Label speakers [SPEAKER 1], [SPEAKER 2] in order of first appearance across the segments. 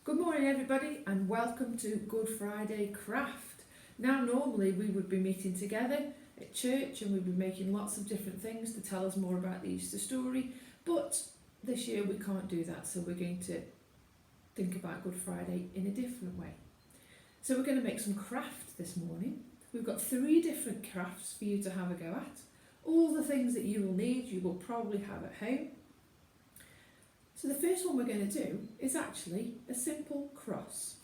[SPEAKER 1] Good morning everybody and welcome to Good Friday Craft. Now normally we would be meeting together at church and we'd be making lots of different things to tell us more about the Easter story, but this year we can't do that, so we're going to think about Good Friday in a different way. So we're going to make some craft this morning. We've got 3 different crafts for you to have a go at. All the things that you will need you will probably have at home. So the first one we're going to do is actually a simple cross.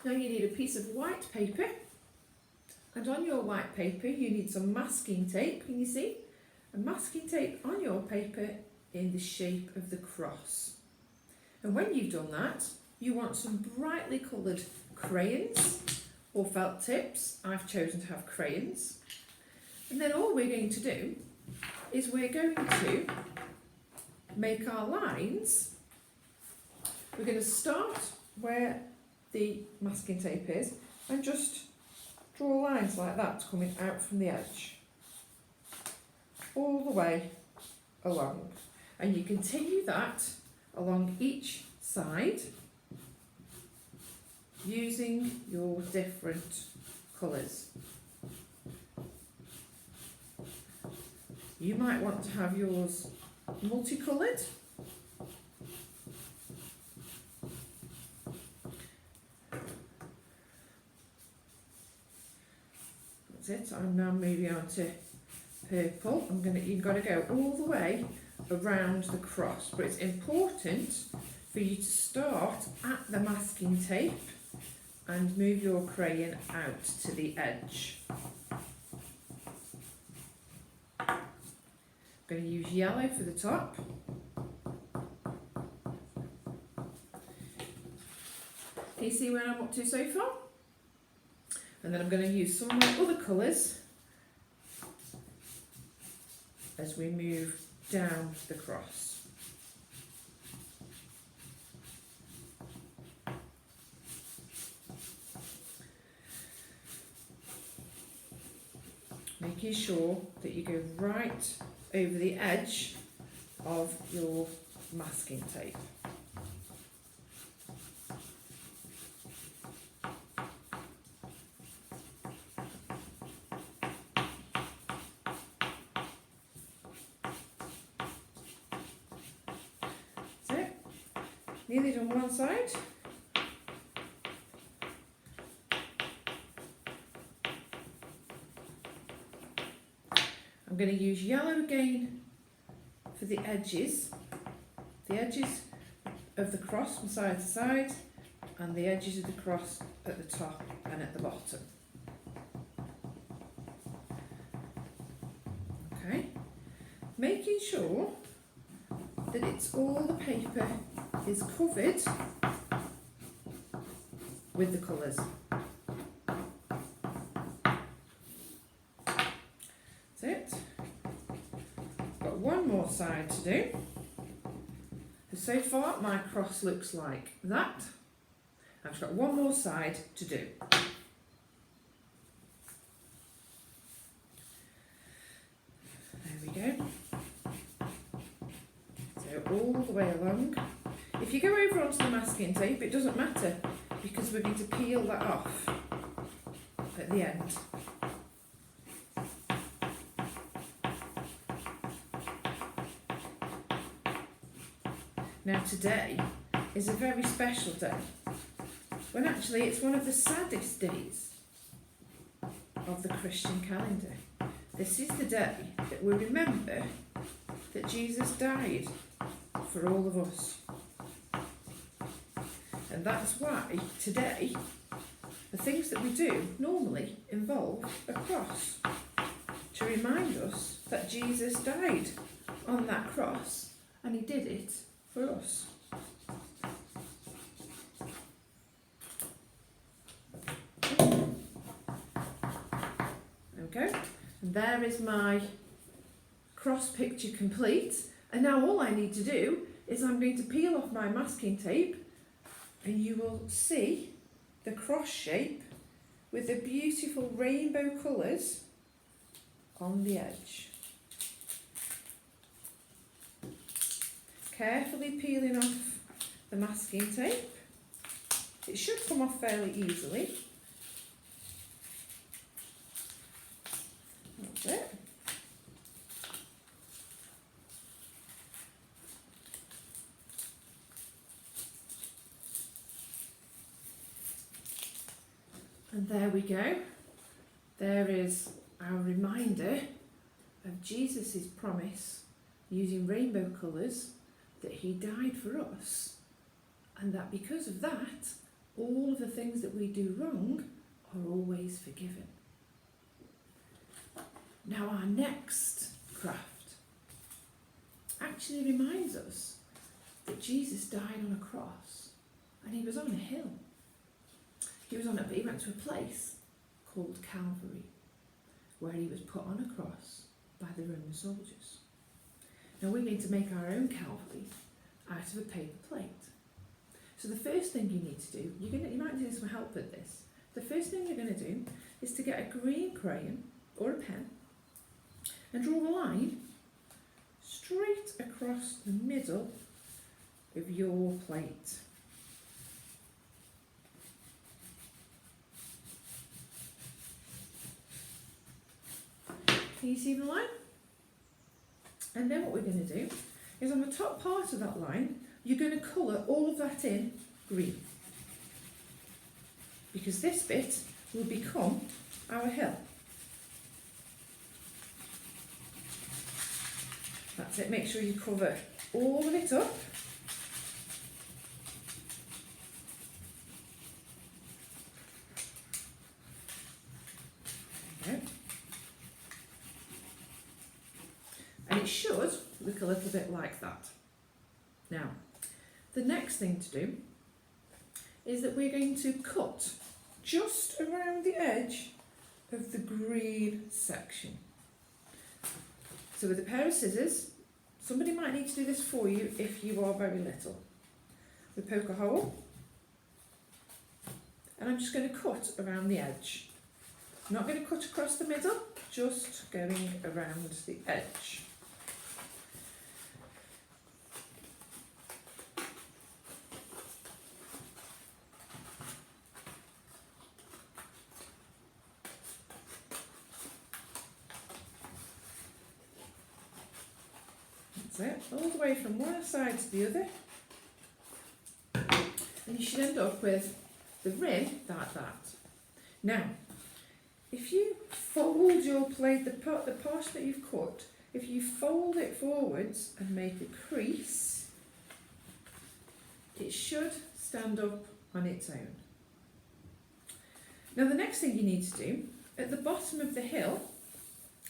[SPEAKER 1] Now you need a piece of white paper, and on your white paper you need some masking tape. Can you see? A masking tape on your paper in the shape of the cross. And when you've done that, you want some brightly coloured crayons or felt tips. I've chosen to have crayons. And then all we're going to do is we're going to make our lines. We're going to start where the masking tape is and just draw lines like that coming out from the edge all the way along, and you continue that along each side using your different colours. You might want to have yours multicoloured. That's it. I'm now moving on to purple. You've got to go all the way around the cross, but it's important for you to start at the masking tape and move your crayon out to the edge. I'm going to use yellow for the top. Can you see where I'm up to so far? And then I'm going to use some of my other colours as we move down the cross. Making sure that you go right over the edge of your masking tape. That's it. Nearly done one side. I'm going to use yellow again for the edges of the cross from side to side, and the edges of the cross at the top and at the bottom. Okay, making sure that it's all the paper is covered with the colours. That's it. Got one more side to do. So far my cross looks like that. I've just got one more side to do. There we go. So all the way along. If you go over onto the masking tape, it doesn't matter because we're going to peel that off at the end. Now today is a very special day, when actually it's one of the saddest days of the Christian calendar. This is the day that we remember that Jesus died for all of us. And that's why today the things that we do normally involve a cross, to remind us that Jesus died on that cross and he did it for us. Okay, and there is my cross picture complete, and now all I need to do is I'm going to peel off my masking tape and you will see the cross shape with the beautiful rainbow colours on the edge. Carefully peeling off the masking tape. It should come off fairly easily. That's it. And there we go. There is our reminder of Jesus' promise using rainbow colours that he died for us, and that because of that, all of the things that we do wrong are always forgiven. Now our next craft actually reminds us that Jesus died on a cross and he was on a hill. He went to a place called Calvary, where he was put on a cross by the Roman soldiers. Now we're going to make our own Calvary out of a paper plate. So the first thing you need to do, you might need some help with this. The first thing you're going to do is to get a green crayon or a pen and draw a line straight across the middle of your plate. Can you see the line? And then what we're going to do is on the top part of that line, you're going to colour all of that in green, because this bit will become our hill. That's it, make sure you cover all of it up. There you go. And it should look a little bit like that. Now, the next thing to do is that we're going to cut just around the edge of the green section. So with a pair of scissors, somebody might need to do this for you if you are very little. We poke a hole, and I'm just going to cut around the edge. I'm not going to cut across the middle, just going around the edge. It, all the way from one side to the other, and you should end up with the rim like that. Now, if you fold your plate, the portion that you've cut, if you fold it forwards and make a crease, it should stand up on its own. Now the next thing you need to do, at the bottom of the hill,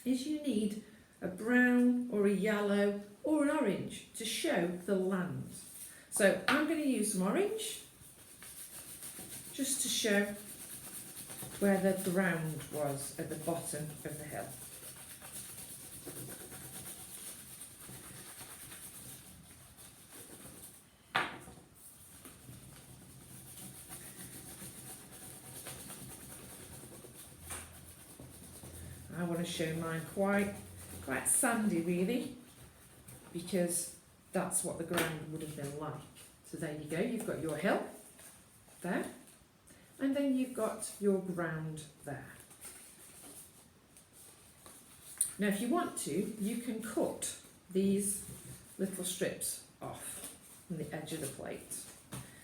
[SPEAKER 1] is you need a brown or a yellow or an orange to show the land. So I'm going to use some orange just to show where the ground was at the bottom of the hill. I want to show mine quite sandy really, because that's what the ground would have been like. So there you go, you've got your hill there, and then you've got your ground there. Now if you want to, you can cut these little strips off from the edge of the plate.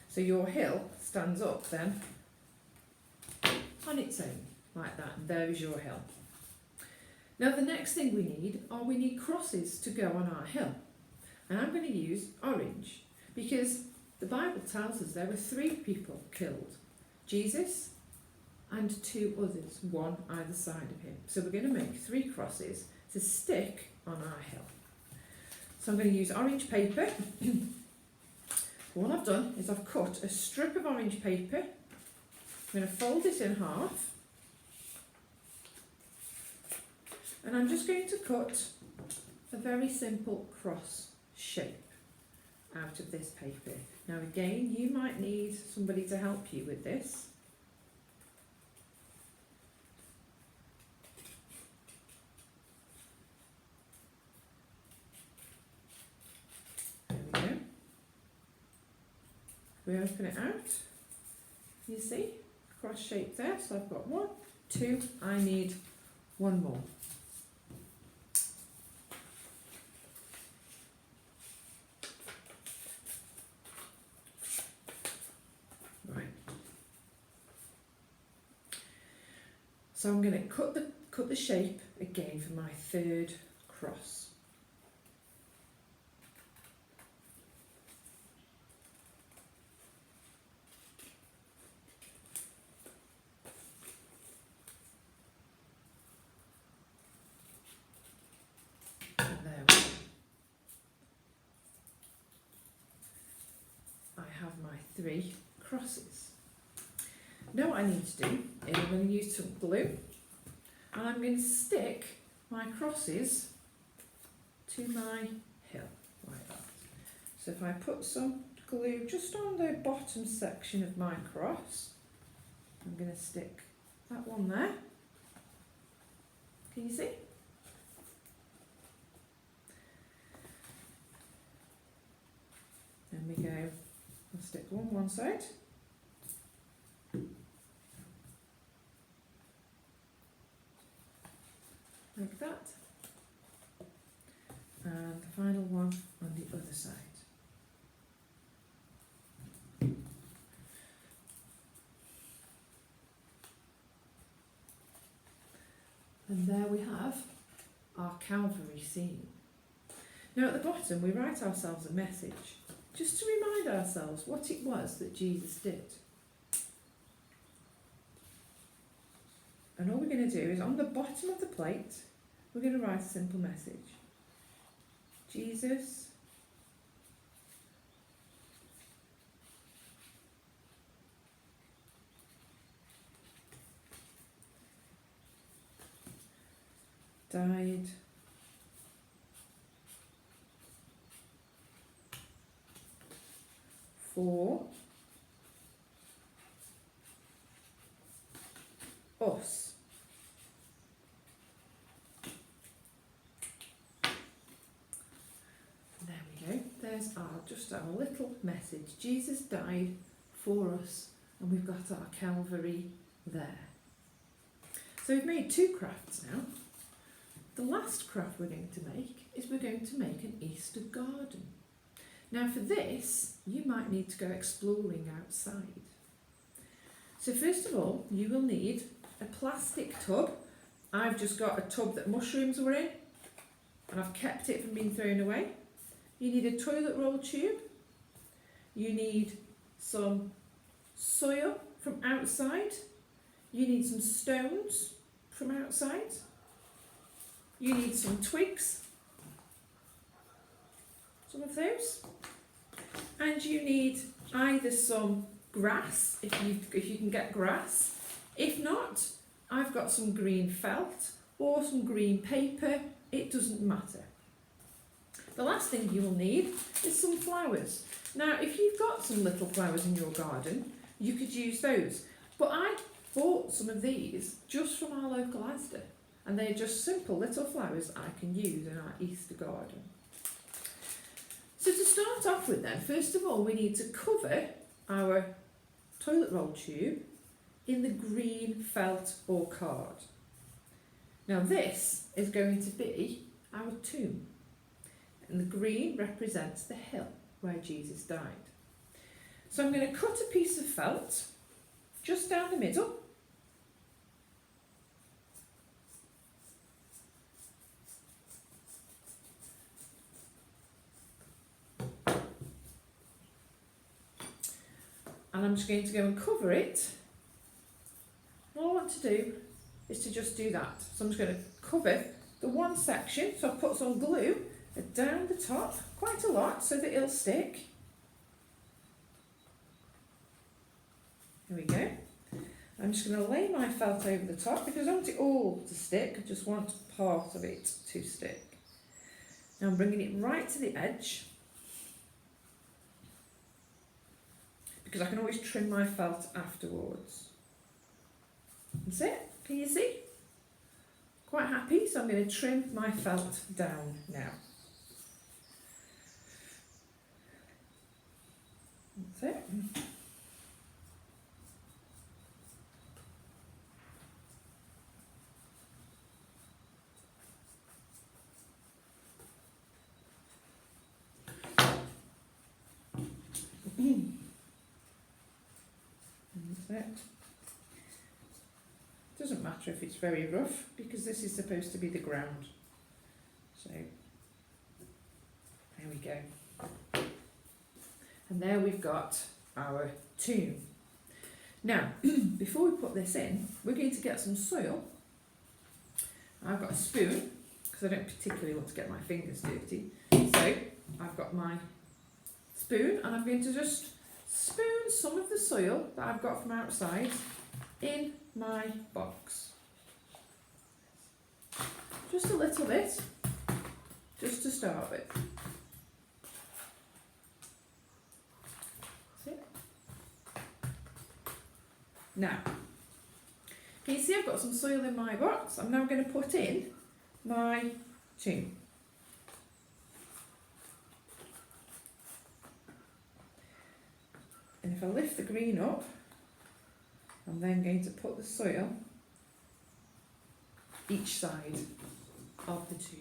[SPEAKER 1] So your hill stands up then on its own, like that, and there is your hill. Now the next thing we need crosses to go on our hill. And I'm going to use orange because the Bible tells us there were 3 people killed. Jesus and 2 others, one either side of him. So we're going to make 3 crosses to stick on our hill. So I'm going to use orange paper. What I've done is I've cut a strip of orange paper. I'm going to fold it in half. And I'm just going to cut a very simple cross shape out of this paper. Now again, you might need somebody to help you with this. There we go. We open it out. You see, cross shape there. So I've got 1, 2. I need 1 more. Right. So I'm going to cut the shape again for my 3rd cross. I have my 3 crosses. Now what I need to do is I'm going to use some glue and I'm going to stick my crosses to my hill like that. So if I put some glue just on the bottom section of my cross, I'm going to stick that one there. Can you see? Then we go, I'll stick one side. Like that. And the final one on the other side. And there we have our Calvary scene. Now at the bottom we write ourselves a message, just to remind ourselves what it was that Jesus did. And all we're going to do is on the bottom of the plate, we're going to write a simple message. Jesus died for us. There we go. There's just our little message. Jesus died for us, and we've got our Calvary there. So we've made 2 crafts now. The last craft we're going to make is we're going to make an Easter garden. Now for this, you might need to go exploring outside. So first of all, you will need a plastic tub. I've just got a tub that mushrooms were in, and I've kept it from being thrown away. You need a toilet roll tube. You need some soil from outside. You need some stones from outside. You need some twigs, some of those, and you need either some grass, if you can get grass. If not, I've got some green felt or some green paper, it doesn't matter. The last thing you will need is some flowers. Now if you've got some little flowers in your garden, you could use those, but I bought some of these just from our local Asda. And they're just simple little flowers I can use in our Easter garden. So to start off with then, first of all we need to cover our toilet roll tube in the green felt or card. Now this is going to be our tomb. And the green represents the hill where Jesus died. So I'm going to cut a piece of felt just down the middle. And I'm just going to go and cover it. All I want to do is to just do that. So I'm just going to cover the one section. So I've put some glue down the top, quite a lot, so that it'll stick. Here we go. I'm just going to lay my felt over the top because I don't want it all to stick. I just want part of it to stick. Now I'm bringing it right to the edge, because I can always trim my felt afterwards. That's it. Can you see? Quite happy, so I'm going to trim my felt down now. That's it.
[SPEAKER 2] That's it. Doesn't matter if it's very rough because this is supposed to be the ground. So there we go. And there we've got our tomb. Now, before we put this in, we're going to get some soil. I've got a spoon because I don't particularly want to get my fingers dirty. So I've got my spoon and I'm going to just spoon some of the soil that I've got from outside in my box. Just a little bit, just to start with. See? Now, can you see I've got some soil in my box? I'm now going to put in my tomb. And if I lift the green up, I'm then going to put the soil each side of the tube.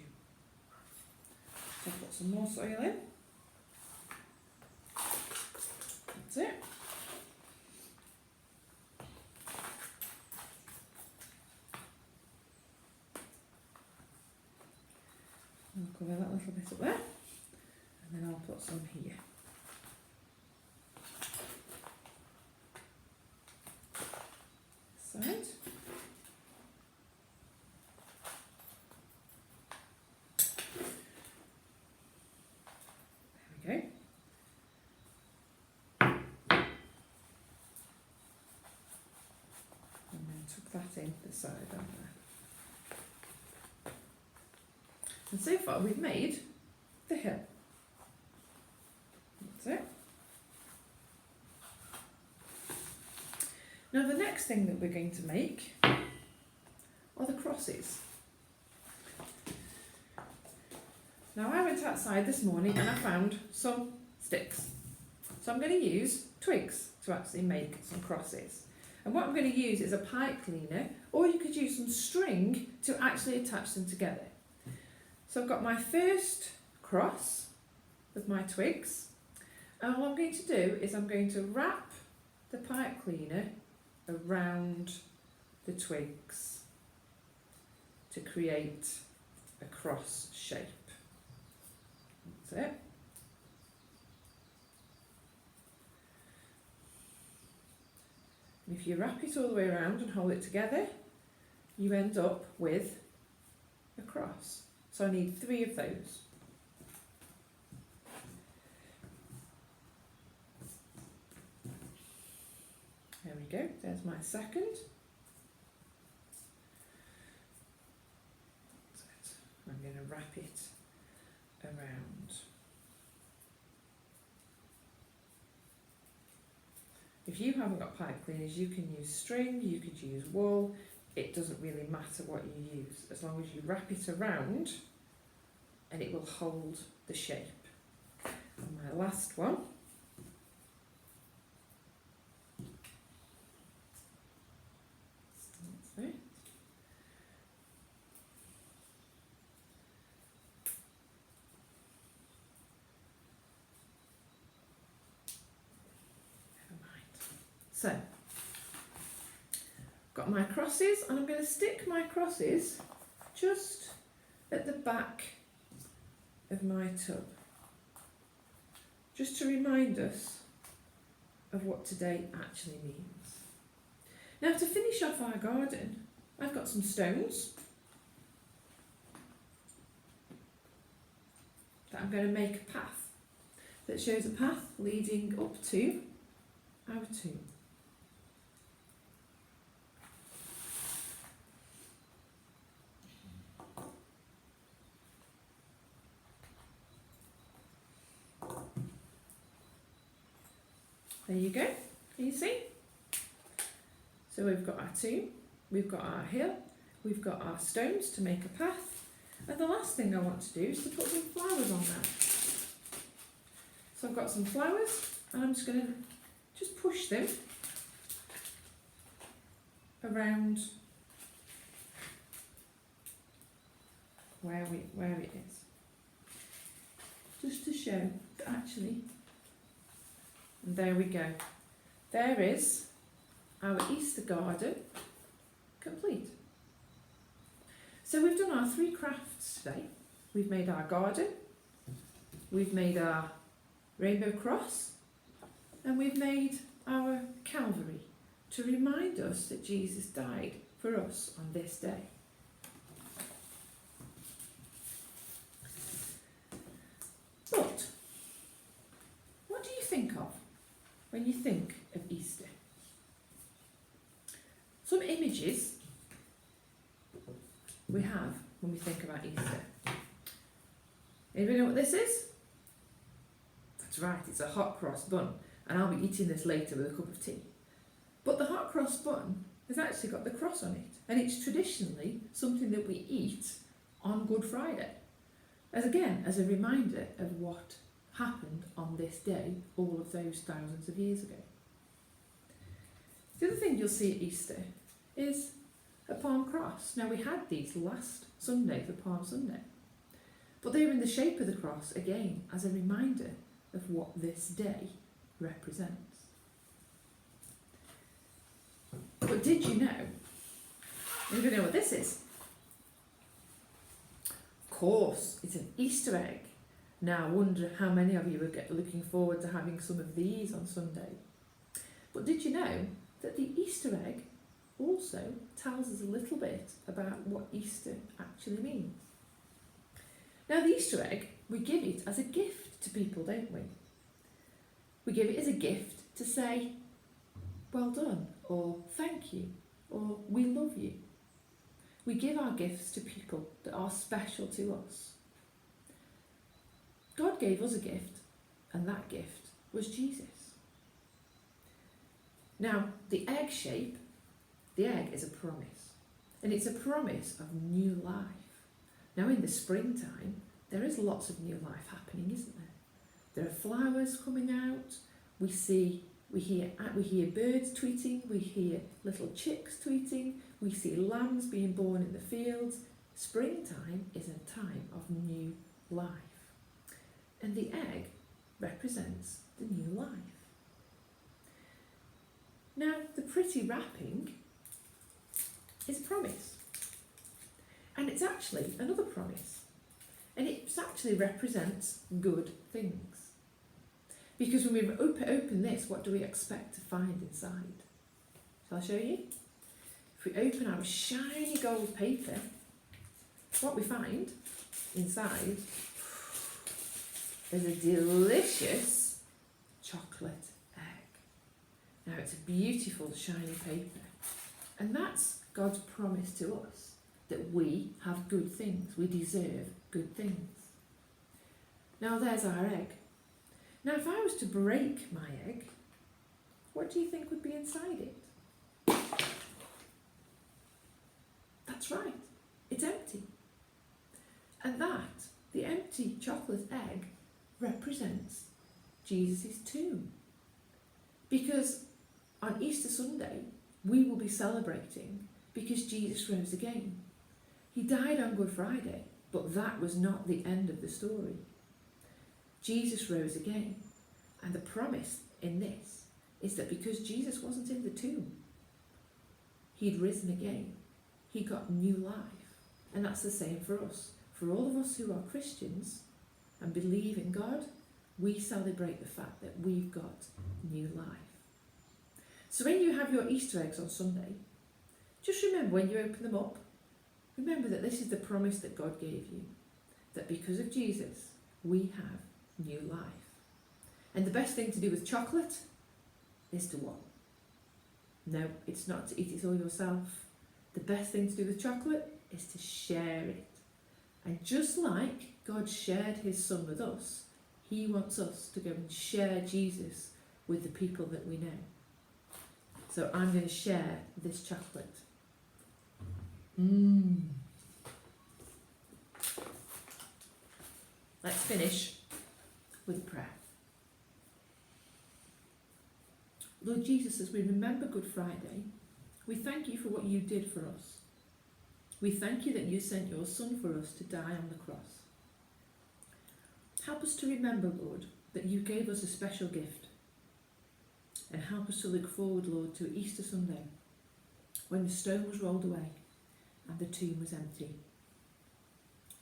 [SPEAKER 2] So I'll put some more soil in. That's it. I'll cover that little bit up there, and then I'll put some here. Side. There we go. And then tuck that in the side down there. And so far we've made the hill. That's it. Now the next thing that we're going to make are the crosses. Now I went outside this morning and I found some sticks. So I'm going to use twigs to actually make some crosses. And what I'm going to use is a pipe cleaner, or you could use some string to actually attach them together. So I've got my first cross with my twigs, and what I'm going to do is I'm going to wrap the pipe cleaner around the twigs to create a cross shape. That's it. And if you wrap it all the way around and hold it together, you end up with a cross. So I need 3 of those. There we go, there's my second. I'm going to wrap it around. If you haven't got pipe cleaners, you can use string, you could use wool. It doesn't really matter what you use, as long as you wrap it around and it will hold the shape. And my last one. That's it. Never mind. So, got my crosses, and I'm going to stick my crosses just at the back of my tub, just to remind us of what today actually means. Now, to finish off our garden, I've got some stones that I'm going to make a path that shows a path leading up to our tomb. There you go, can you see? So we've got our tomb, we've got our hill, we've got our stones to make a path, and the last thing I want to do is to put some flowers on there. So I've got some flowers, and I'm just going to just push them around where it is. Just to show that actually, and there we go. There is our Easter garden complete. So we've done our 3 crafts today. We've made our garden, we've made our rainbow cross, and we've made our Calvary to remind us that Jesus died for us on this day. But what do you think of when you think of Easter? Some images we have when we think about Easter. Anybody know what this is? That's right, it's a hot cross bun, and I'll be eating this later with a cup of tea. But the hot cross bun has actually got the cross on it, and it's traditionally something that we eat on Good Friday, as a reminder of what happened on this day all of those thousands of years ago. The other thing you'll see at Easter is a palm cross. Now, we had these last Sunday for Palm Sunday, but they were in the shape of the cross again as a reminder of what this day represents. But did you know? Anybody know what this is? Of course, it's an Easter egg. Now, I wonder how many of you are looking forward to having some of these on Sunday. But did you know that the Easter egg also tells us a little bit about what Easter actually means? Now, the Easter egg, we give it as a gift to people, don't we? We give it as a gift to say, well done, or thank you, or we love you. We give our gifts to people that are special to us. God gave us a gift, and that gift was Jesus. Now, the egg shape, the egg is a promise, and it's a promise of new life. Now, in the springtime, there is lots of new life happening, isn't there? There are flowers coming out. We hear birds tweeting. We hear little chicks tweeting. We see lambs being born in the fields. Springtime is a time of new life, and the egg represents the new life. Now, the pretty wrapping is a promise, and it's actually another promise, and it actually represents good things. Because when we open this, what do we expect to find inside? Shall I show you? If we open our shiny gold paper, what we find inside is a delicious chocolate egg. Now, it's a beautiful shiny paper, and that's God's promise to us, that we have good things, we deserve good things. Now, there's our egg. Now, if I was to break my egg, what do you think would be inside it? That's right, it's empty. And that, the empty chocolate egg, represents Jesus' tomb. Because on Easter Sunday, we will be celebrating because Jesus rose again. He died on Good Friday, but that was not the end of the story. Jesus rose again, and the promise in this is that because Jesus wasn't in the tomb, he'd risen again. He got new life, and that's the same for us. For all of us who are Christians and believe in God, we celebrate the fact that we've got new life. So when you have your Easter eggs on Sunday, just remember when you open them up, remember that this is the promise that God gave you, that because of Jesus, we have new life. And the best thing to do with chocolate is to what? No, it's not to eat it all yourself. The best thing to do with chocolate is to share it. And just like God shared his son with us, he wants us to go and share Jesus with the people that we know. So I'm going to share this chocolate. Let's finish with a prayer.
[SPEAKER 1] Lord Jesus, as we remember Good Friday, we thank you for what you did for us. We thank you that you sent your Son for us to die on the cross. Help us to remember, Lord, that you gave us a special gift. And help us to look forward, Lord, to Easter Sunday, when the stone was rolled away and the tomb was empty.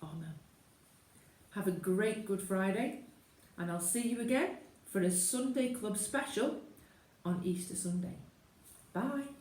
[SPEAKER 1] Amen. Have a great Good Friday, and I'll see you again for a Sunday Club special on Easter Sunday. Bye.